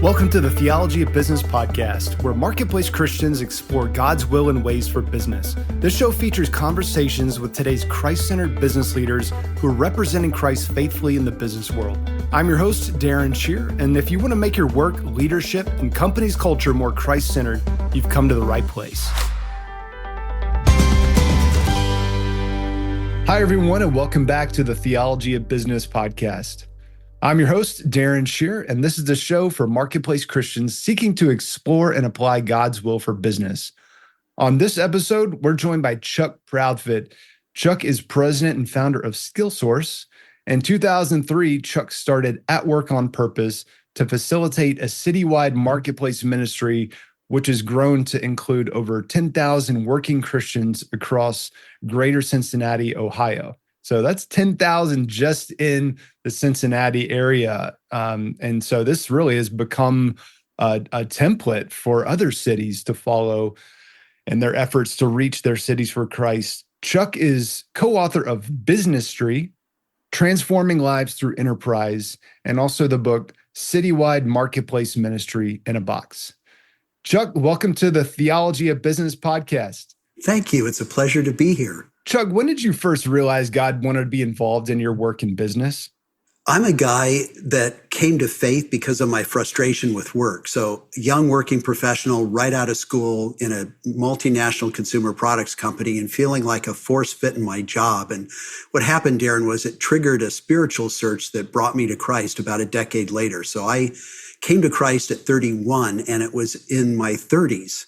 Welcome to the Theology of Business podcast, where marketplace Christians explore God's will and ways for business. This show features conversations with today's Christ-centered business leaders who are representing Christ faithfully in the business world. I'm your host, Darren Shear, and if you want to make your work, leadership, and company's culture more Christ-centered, you've come to the right place. Hi, everyone, and welcome back to the Theology of Business podcast. I'm your host, Darren Shear, and this is the show for marketplace Christians seeking to explore and apply God's will for business. On this episode, we're joined by Chuck Proudfit. Chuck is president and founder of SkillSource. In 2003, Chuck started At Work on Purpose to facilitate a citywide marketplace ministry, which has grown to include over 10,000 working Christians across greater Cincinnati, Ohio. So that's 10,000 just in the Cincinnati area. And so this really has become a template for other cities to follow in their efforts to reach their cities for Christ. Chuck is co-author of Businessry, Transforming Lives Through Enterprise, and also the book Citywide Marketplace Ministry in a Box. Chuck, welcome to the Theology of Business podcast. Thank you. It's a pleasure to be here. Chuck, when did you first realize God wanted to be involved in your work and business? I'm a guy that came to faith because of my frustration with work. So, young working professional right out of school in a multinational consumer products company and feeling like a force fit in my job. And what happened, Darren, was it triggered a spiritual search that brought me to Christ about a decade later. So I came to Christ at 31, and it was in my 30s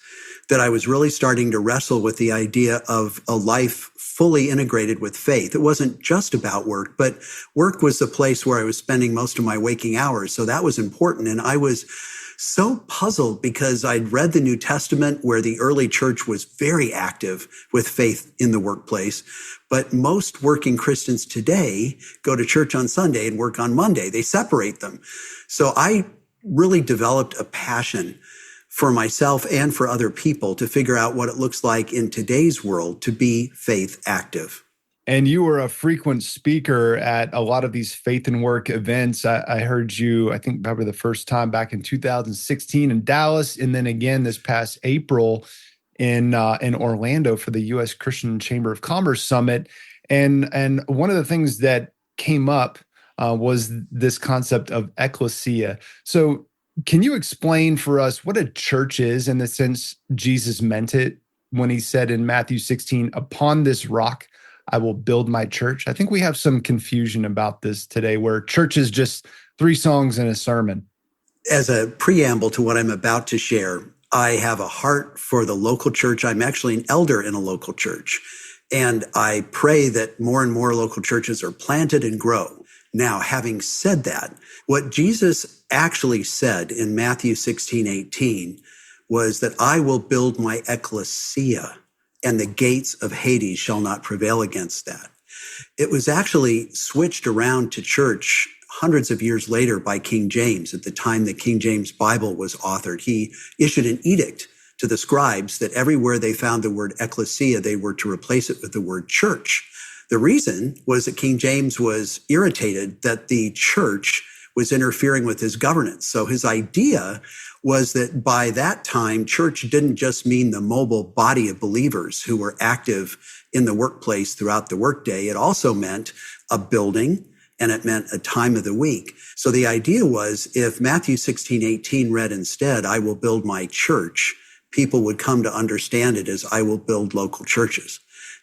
that I was really starting to wrestle with the idea of a life fully integrated with faith. It wasn't just about work, but work was the place where I was spending most of my waking hours. So that was important. And I was so puzzled because I'd read the New Testament where the early church was very active with faith in the workplace. But most working Christians today go to church on Sunday and work on Monday. They separate them. So I really developed a passion for myself and for other people to figure out what it looks like in today's world to be faith active. And you were a frequent speaker at a lot of these faith and work events. I heard you, I think probably the first time back in 2016 in Dallas, and then again this past April in Orlando for the U.S. Christian Chamber of Commerce Summit. And one of the things that came up was this concept of ecclesia. So can you explain for us what a church is in the sense Jesus meant it when he said in Matthew 16, "Upon this rock, I will build my church"? I think we have some confusion about this today where church is just 3 songs and a sermon. As a preamble to what I'm about to share, I have a heart for the local church. I'm actually an elder in a local church, and I pray that more and more local churches are planted and grow. Now, having said that, what Jesus actually said in Matthew 16:18 was that I will build my ecclesia, and the gates of Hades shall not prevail against that. It was actually switched around to church hundreds of years later by King James. At the time the King James Bible was authored, he issued an edict to the scribes that everywhere they found the word ecclesia, they were to replace it with the word church. The reason was that King James was irritated that the church was interfering with his governance. So his idea was that by that time, church didn't just mean the mobile body of believers who were active in the workplace throughout the workday. It also meant a building, and it meant a time of the week. So the idea was if Matthew 16:18 read instead, "I will build my church," people would come to understand it as "I will build local churches."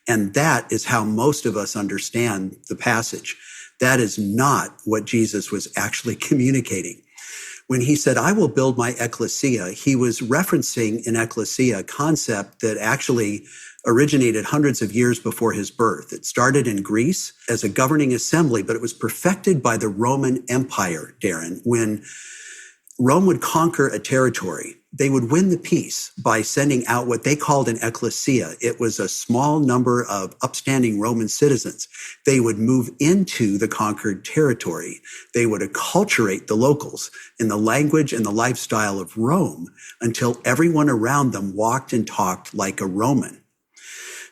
And that is how most of us understand the passage. That is not what Jesus was actually communicating. When he said, "I will build my ecclesia," he was referencing an ecclesia, a concept that actually originated hundreds of years before his birth. It started in Greece as a governing assembly, but it was perfected by the Roman Empire, Darren. When Rome would conquer a territory, they would win the peace by sending out what they called an ecclesia. It was a small number of upstanding Roman citizens. They would move into the conquered territory. They would acculturate the locals in the language and the lifestyle of Rome until everyone around them walked and talked like a Roman.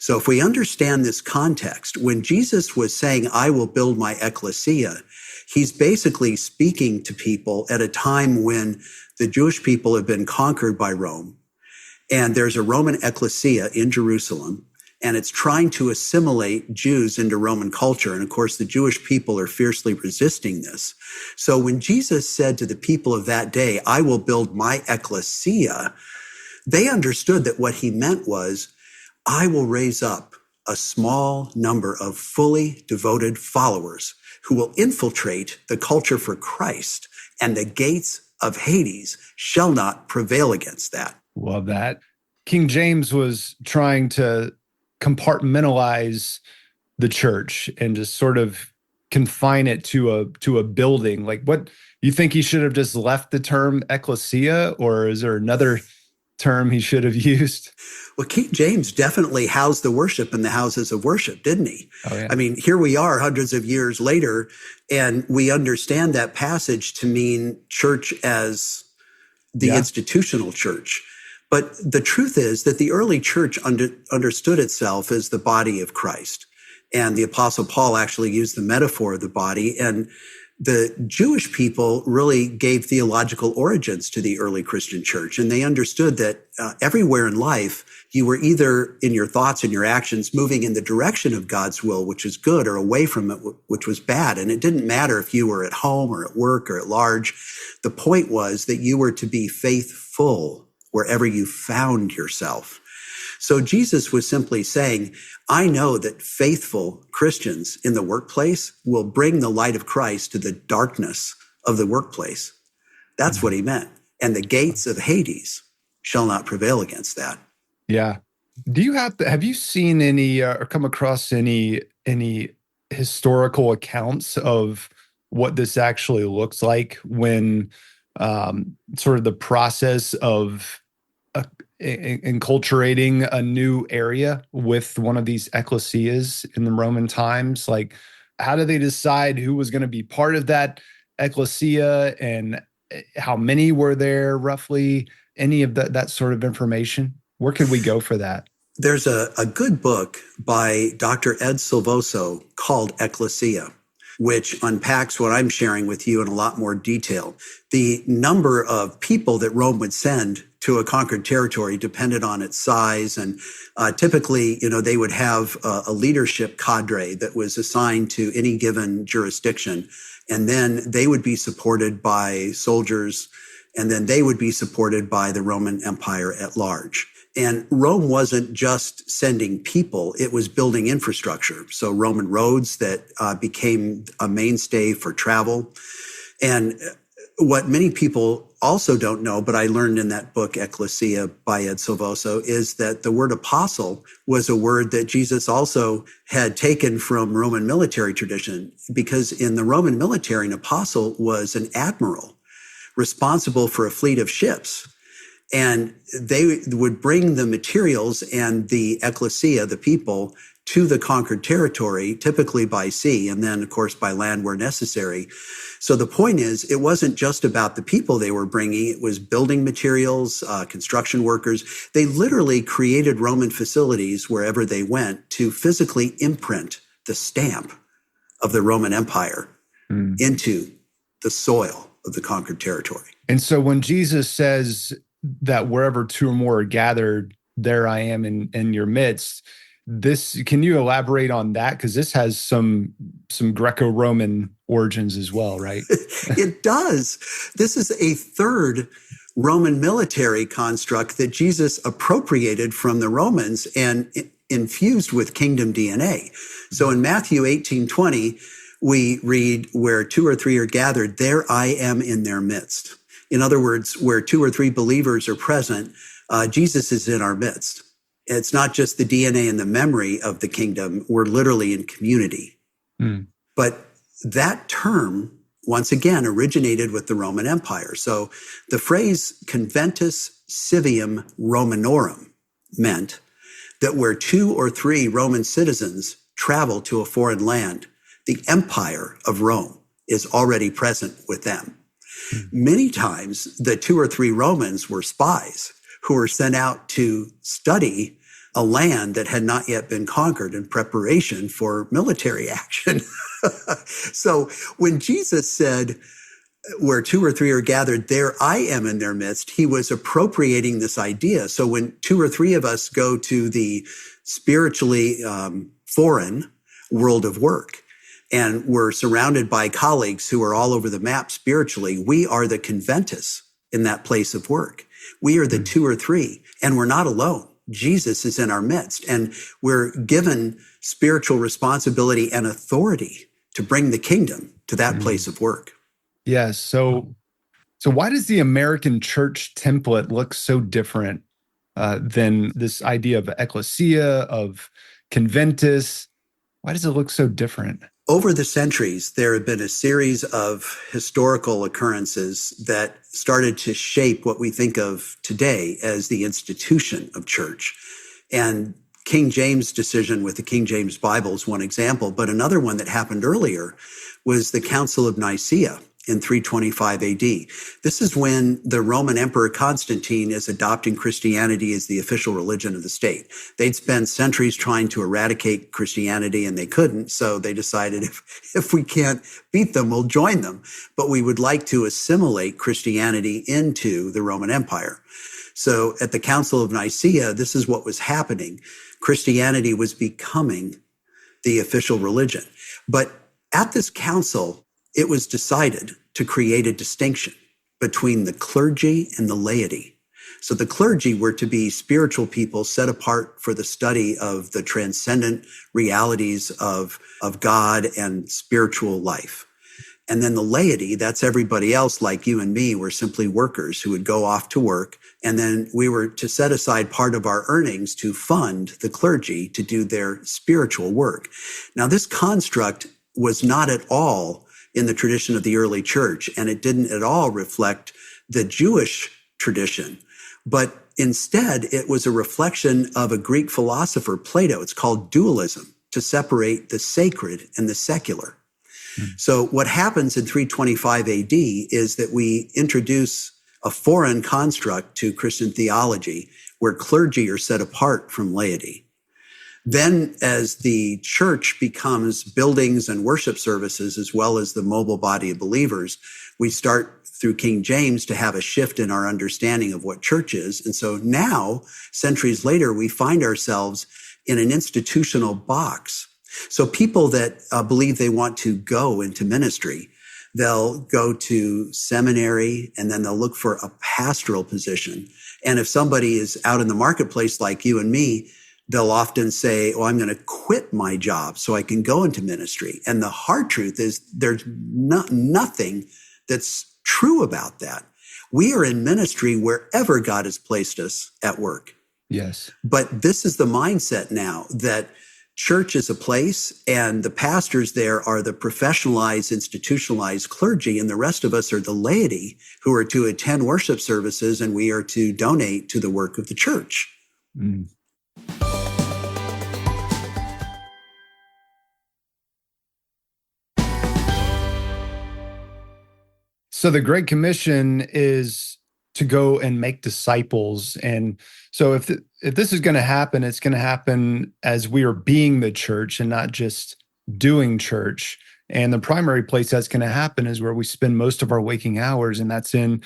So if we understand this context, when Jesus was saying, I will build my ecclesia, he's basically speaking to people at a time when the Jewish people have been conquered by Rome. And there's a Roman ecclesia in Jerusalem, and it's trying to assimilate Jews into Roman culture. And of course, the Jewish people are fiercely resisting this. So when Jesus said to the people of that day, I will build my ecclesia, they understood that what he meant was, I will raise up a small number of fully devoted followers who will infiltrate the culture for Christ, and the gates of Hades shall not prevail against that. Love that. King James was trying to compartmentalize the church and just sort of confine it to a building. Like, what you think he should have just left the term ecclesia, or is there another term he should have used? Well, King James definitely housed the worship in the houses of worship, didn't he? Oh, yeah. I mean, here we are hundreds of years later, and we understand that passage to mean church as the institutional church. But the truth is that the early church understood itself as the body of Christ. And the Apostle Paul actually used the metaphor of the body. And the Jewish people really gave theological origins to the early Christian church. And they understood that everywhere in life, you were either in your thoughts and your actions moving in the direction of God's will, which is good, or away from it, which was bad. And it didn't matter if you were at home or at work or at large. The point was that you were to be faithful wherever you found yourself. So Jesus was simply saying, I know that faithful Christians in the workplace will bring the light of Christ to the darkness of the workplace. That's what he meant. And the gates of Hades shall not prevail against that. Yeah. Have you seen any or come across any historical accounts of what this actually looks like when sort of the process of enculturating a new area with one of these ecclesias in the Roman times? Like, how do they decide who was going to be part of that ecclesia, and how many were there roughly? Any of that sort of information? Where could we go for that? There's a good book by Dr. Ed Silvoso called Ecclesia, which unpacks what I'm sharing with you in a lot more detail. The number of people that Rome would send to a conquered territory depended on its size. And typically, they would have a leadership cadre that was assigned to any given jurisdiction. And then they would be supported by soldiers, and then they would be supported by the Roman Empire at large. And Rome wasn't just sending people, it was building infrastructure. So Roman roads that became a mainstay for travel. And what many people also don't know, but I learned in that book, Ecclesia by Ed Silvoso, is that the word apostle was a word that Jesus also had taken from Roman military tradition, because in the Roman military, an apostle was an admiral responsible for a fleet of ships. And they would bring the materials and the ecclesia, the people, to the conquered territory, typically by sea, and then, of course, by land where necessary. So the point is, it wasn't just about the people they were bringing. It was building materials, construction workers. They literally created Roman facilities wherever they went to physically imprint the stamp of the Roman Empire into the soil of the conquered territory. And so when Jesus says that wherever two or more are gathered, there I am in your midst, can you elaborate on that? Because this has some Greco-Roman origins as well, right? It does. This is a third Roman military construct that Jesus appropriated from the Romans and infused with kingdom DNA. So in Matthew 18:20, we read, where two or three are gathered, there I am in their midst. In other words, where two or three believers are present, Jesus is in our midst. It's not just the DNA and the memory of the kingdom. We're literally in community. But that term, once again, originated with the Roman Empire. So the phrase conventus civium Romanorum meant that where two or three Roman citizens travel to a foreign land, the empire of Rome is already present with them. Many times, the two or three Romans were spies who were sent out to study a land that had not yet been conquered in preparation for military action. So when Jesus said, where two or three are gathered, there I am in their midst, he was appropriating this idea. So when two or three of us go to the spiritually foreign world of work, and we're surrounded by colleagues who are all over the map spiritually, we are the conventus in that place of work. We are the two or three, and we're not alone. Jesus is in our midst, and we're given spiritual responsibility and authority to bring the kingdom to that place of work. Yes. So why does the American church template look so different than this idea of ecclesia, of conventus? Why does it look so different? Over the centuries, there have been a series of historical occurrences that started to shape what we think of today as the institution of church. And King James' decision with the King James Bible is one example, but another one that happened earlier was the Council of Nicaea in 325 AD. This is when the Roman Emperor Constantine is adopting Christianity as the official religion of the state. They'd spent centuries trying to eradicate Christianity and they couldn't, so they decided if we can't beat them, we'll join them. But we would like to assimilate Christianity into the Roman Empire. So at the Council of Nicaea, this is what was happening. Christianity was becoming the official religion. But at this council, it was decided to create a distinction between the clergy and the laity. So the clergy were to be spiritual people set apart for the study of the transcendent realities of God and spiritual life. And then the laity, that's everybody else like you and me, were simply workers who would go off to work. And then we were to set aside part of our earnings to fund the clergy to do their spiritual work. Now, this construct was not at all in the tradition of the early church, and it didn't at all reflect the Jewish tradition. But instead, it was a reflection of a Greek philosopher, Plato. It's called dualism, to separate the sacred and the secular. So what happens in 325 AD is that we introduce a foreign construct to Christian theology where clergy are set apart from laity. Then as the church becomes buildings and worship services, as well as the mobile body of believers, we start through King James to have a shift in our understanding of what church is. And so now, centuries later, we find ourselves in an institutional box. So people that believe they want to go into ministry, they'll go to seminary and then they'll look for a pastoral position. And if somebody is out in the marketplace like you and me, they'll often say, I'm going to quit my job so I can go into ministry. And the hard truth is there's nothing that's true about that. We are in ministry wherever God has placed us at work. Yes. But this is the mindset now that church is a place and the pastors there are the professionalized, institutionalized clergy, and the rest of us are the laity who are to attend worship services and we are to donate to the work of the church. Mm. So the Great Commission is to go and make disciples. And so if this is going to happen, it's going to happen as we are being the church and not just doing church. And the primary place that's going to happen is where we spend most of our waking hours, and that's in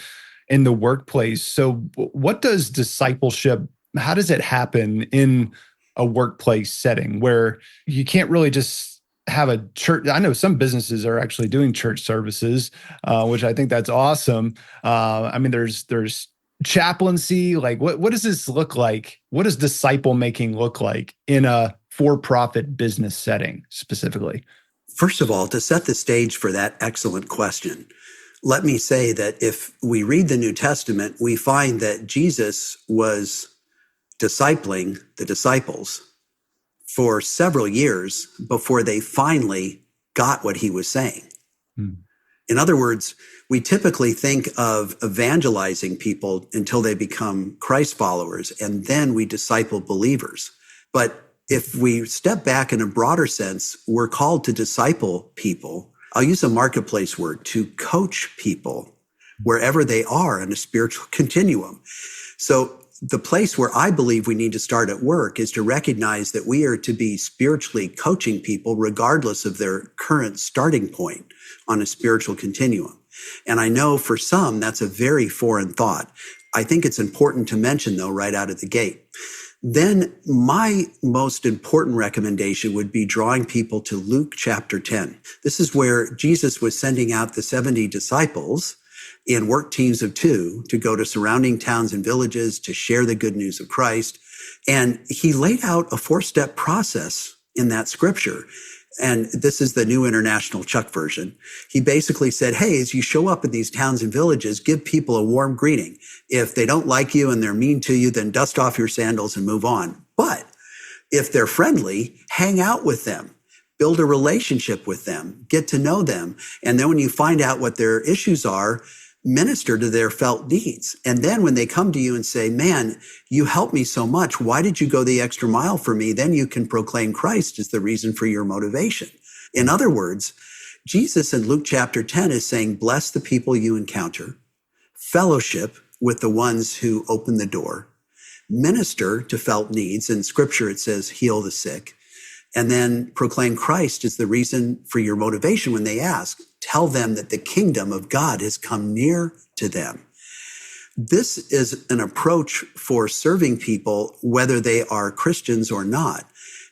the workplace. So what does discipleship, how does it happen in a workplace setting where you can't really just have a church? I know some businesses are actually doing church services, which I think that's awesome. I mean, there's chaplaincy. Like, what does this look like? What does disciple making look like in a for-profit business setting specifically? First of all, to set the stage for that excellent question, let me say that if we read the New Testament, we find that Jesus was discipling the disciples for several years before they finally got what he was saying. In other words, we typically think of evangelizing people until they become Christ followers, and then we disciple believers. But if we step back in a broader sense, we're called to disciple people. I'll use a marketplace word, to coach people wherever they are in a spiritual continuum. So the place where I believe we need to start at work is to recognize that we are to be spiritually coaching people regardless of their current starting point on a spiritual continuum. And I know for some, that's a very foreign thought. I think it's important to mention, though, right out of the gate. Then my most important recommendation would be drawing people to Luke chapter 10. This is where Jesus was sending out the 70 disciples in work teams of 2 to go to surrounding towns and villages to share the good news of Christ. And he laid out a 4-step process in that scripture. And this is the New International Chuck version. He basically said, hey, as you show up in these towns and villages, give people a warm greeting. If they don't like you and they're mean to you, then dust off your sandals and move on. But if they're friendly, hang out with them, build a relationship with them, get to know them. And then when you find out what their issues are, minister to their felt needs. And then when they come to you and say, man, you helped me so much. Why did you go the extra mile for me? Then you can proclaim Christ as the reason for your motivation. In other words, Jesus in Luke chapter 10 is saying, bless the people you encounter, fellowship with the ones who open the door, minister to felt needs. In scripture, it says, heal the sick. And then proclaim Christ as the reason for your motivation when they ask. Tell them that the kingdom of God has come near to them. This is an approach for serving people, whether they are Christians or not.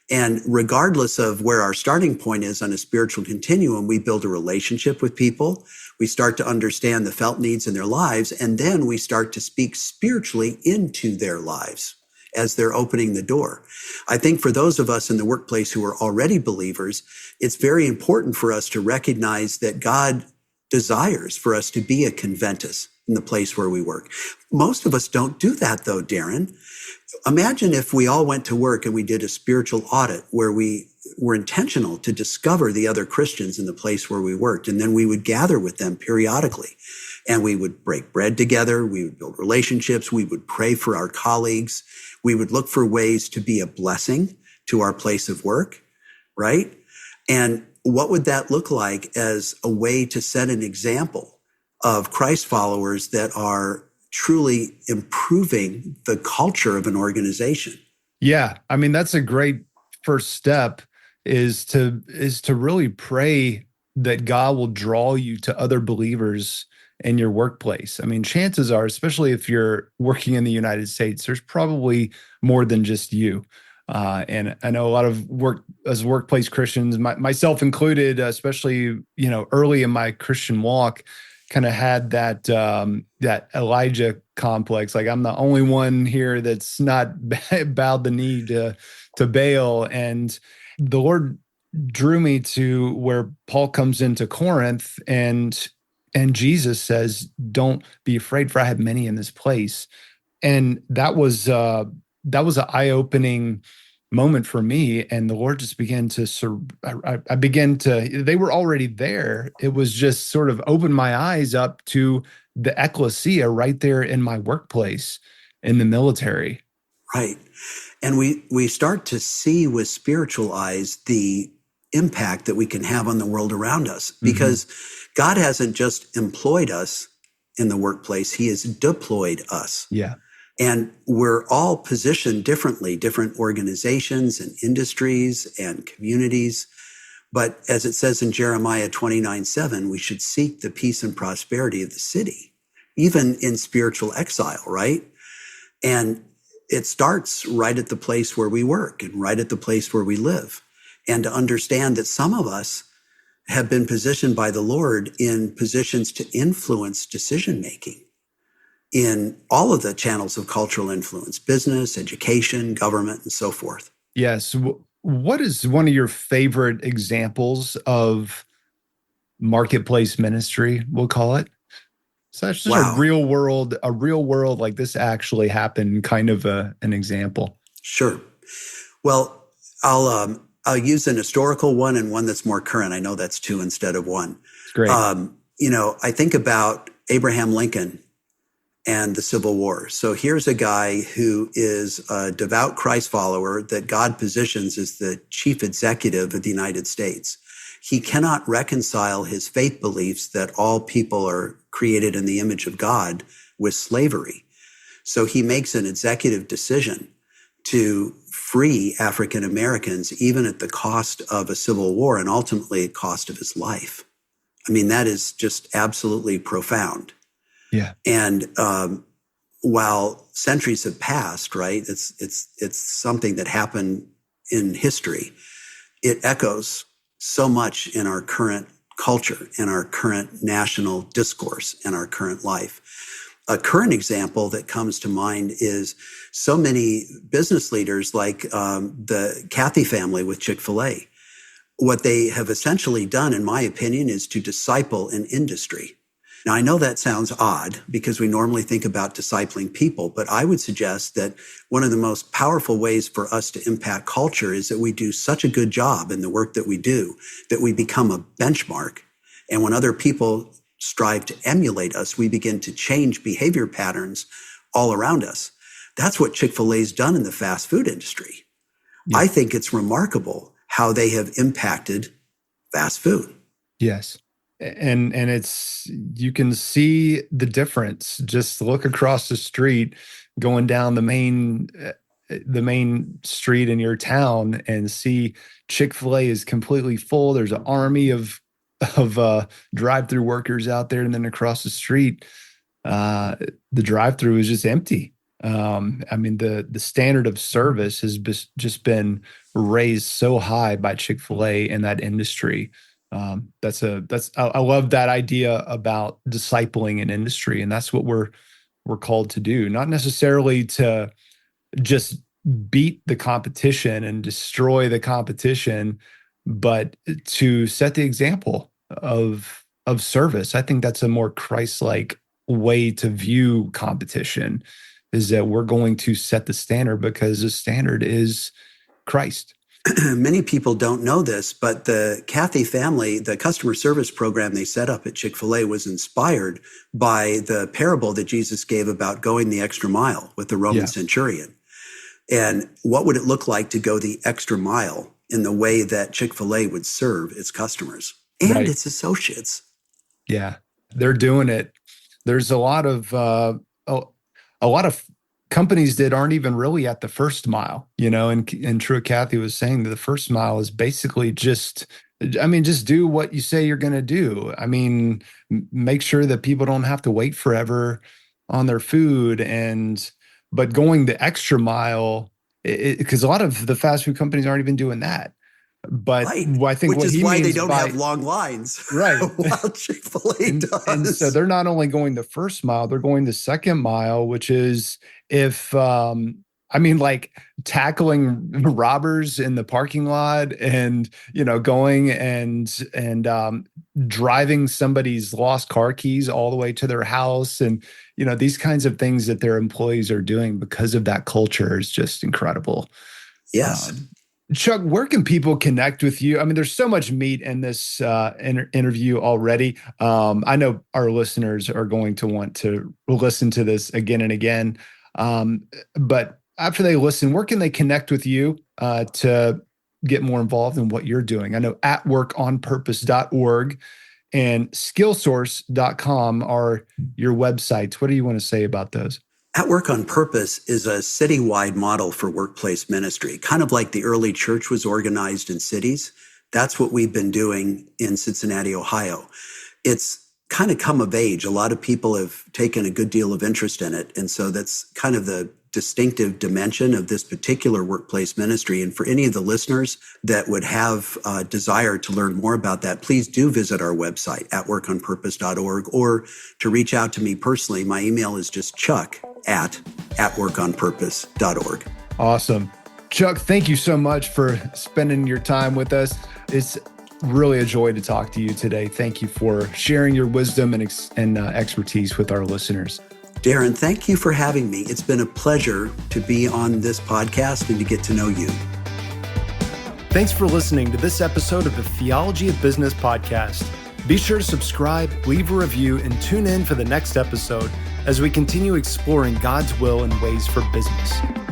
And regardless of where our starting point is on a spiritual continuum, we build a relationship with people. We start to understand the felt needs in their lives, and then we start to speak spiritually into their lives as they're opening the door. I think for those of us in the workplace who are already believers, it's very important for us to recognize that God desires for us to be a conventus in the place where we work. Most of us don't do that though, Darren. Imagine if we all went to work and we did a spiritual audit where we were intentional to discover the other Christians in the place where we worked, and then we would gather with them periodically. And we would break bread together. We would build relationships. We would pray for our colleagues. We would look for ways to be a blessing to our place of work, right? And what would that look like as a way to set an example of Christ followers that are truly improving the culture of an organization? Yeah. I mean, that's a great first step is to really pray that God will draw you to other believers in your workplace. I mean, chances are, especially if you're working in the United States, there's probably more than just you. And I know a lot of workplace Christians, myself included, especially, early in my Christian walk, kind of had that Elijah complex. Like, I'm the only one here that's not bowed the knee to Baal. And the Lord drew me to where Paul comes into Corinth, and Jesus says, don't be afraid, for I have many in this place. And that was an eye-opening moment for me. And the Lord just began to, I began to, they were already there. It was just sort of opened my eyes up to the ecclesia right there in my workplace, in the military. Right. And we start to see with spiritual eyes the impact that we can have on the world around us, because God hasn't just employed us in the workplace, he has deployed us. Yeah. And we're all positioned differently, different organizations and industries and communities. But as it says in Jeremiah 29:7, we should seek the peace and prosperity of the city, even in spiritual exile, right? And it starts right at the place where we work and right at the place where we live. And to understand that some of us have been positioned by the Lord in positions to influence decision-making in all of the channels of cultural influence, business, education, government, and so forth. Yes. What is one of your favorite examples of marketplace ministry, we'll call it? So that's just Wow. a real world, like this actually happened kind of an example. Sure. Well, I'll use an historical one and one that's more current. I know that's two instead of one. Great. I think about Abraham Lincoln and the Civil War. So here's a guy who is a devout Christ follower that God positions as the chief executive of the United States. He cannot reconcile his faith beliefs that all people are created in the image of God with slavery. So he makes an executive decision to free African Americans, even at the cost of a civil war and ultimately at cost of his life. I mean, that is just absolutely profound. Yeah. And while centuries have passed, right, it's something that happened in history. It echoes so much in our current culture, in our current national discourse, in our current life. A current example that comes to mind is so many business leaders like the Cathy family with Chick-fil-A. What they have essentially done, in my opinion, is to disciple an industry. Now, I know that sounds odd because we normally think about discipling people, but I would suggest that one of the most powerful ways for us to impact culture is that we do such a good job in the work that we do that we become a benchmark. And when other people strive to emulate us, we begin to change behavior patterns all around us. That's what Chick-fil-A's done in the fast food industry. Yeah. I think it's remarkable how they have impacted fast food. Yes. And it's, you can see the difference. Just look across the street, going down the main street in your town and see Chick-fil-A is completely full. There's an army of drive-through workers out there. And then across the street, the drive-through is just empty. I mean, the standard of service has just been raised so high by Chick-fil-A in that industry. I love that idea about discipling an industry, and that's what we're called to do. Not necessarily to just beat the competition and destroy the competition, but to set the example of service. I think that's a more Christ-like way to view competition, is that we're going to set the standard because the standard is Christ. Many people don't know this, but the Cathy family, the customer service program they set up at Chick-fil-A was inspired by the parable that Jesus gave about going the extra mile with the Roman centurion. And what would it look like to go the extra mile in the way that Chick-fil-A would serve its customers and its associates? Yeah, they're doing it. There's a lot of companies that aren't even really at the first mile, and true, Cathy was saying that the first mile is basically just do what you say you're going to do. I mean, make sure that people don't have to wait forever on their food, but going the extra mile, because a lot of the fast food companies aren't even doing that. But I think which is why they don't have long lines, right? While Chick-fil-A does. And so they're not only going the first mile, they're going the second mile, which is tackling robbers in the parking lot, and going and driving somebody's lost car keys all the way to their house, and these kinds of things that their employees are doing because of that culture is just incredible. Yes. Chuck, where can people connect with you? I mean, there's so much meat in this interview already. I know our listeners are going to want to listen to this again and again. But after they listen, where can they connect with you to get more involved in what you're doing? I know atworkonpurpose.org and skillsource.com are your websites. What do you want to say about those? At Work on Purpose is a citywide model for workplace ministry, kind of like the early church was organized in cities. That's what we've been doing in Cincinnati, Ohio. It's kind of come of age. A lot of people have taken a good deal of interest in it. And so that's kind of the distinctive dimension of this particular workplace ministry. And for any of the listeners that would have a desire to learn more about that, please do visit our website at workonpurpose.org, or to reach out to me personally. My email is just chuck@workonpurpose.org. Awesome. Chuck, thank you so much for spending your time with us. It's really a joy to talk to you today. Thank you for sharing your wisdom and expertise with our listeners. Darren, thank you for having me. It's been a pleasure to be on this podcast and to get to know you. Thanks for listening to this episode of the Theology of Business podcast. Be sure to subscribe, leave a review, and tune in for the next episode as we continue exploring God's will and ways for business.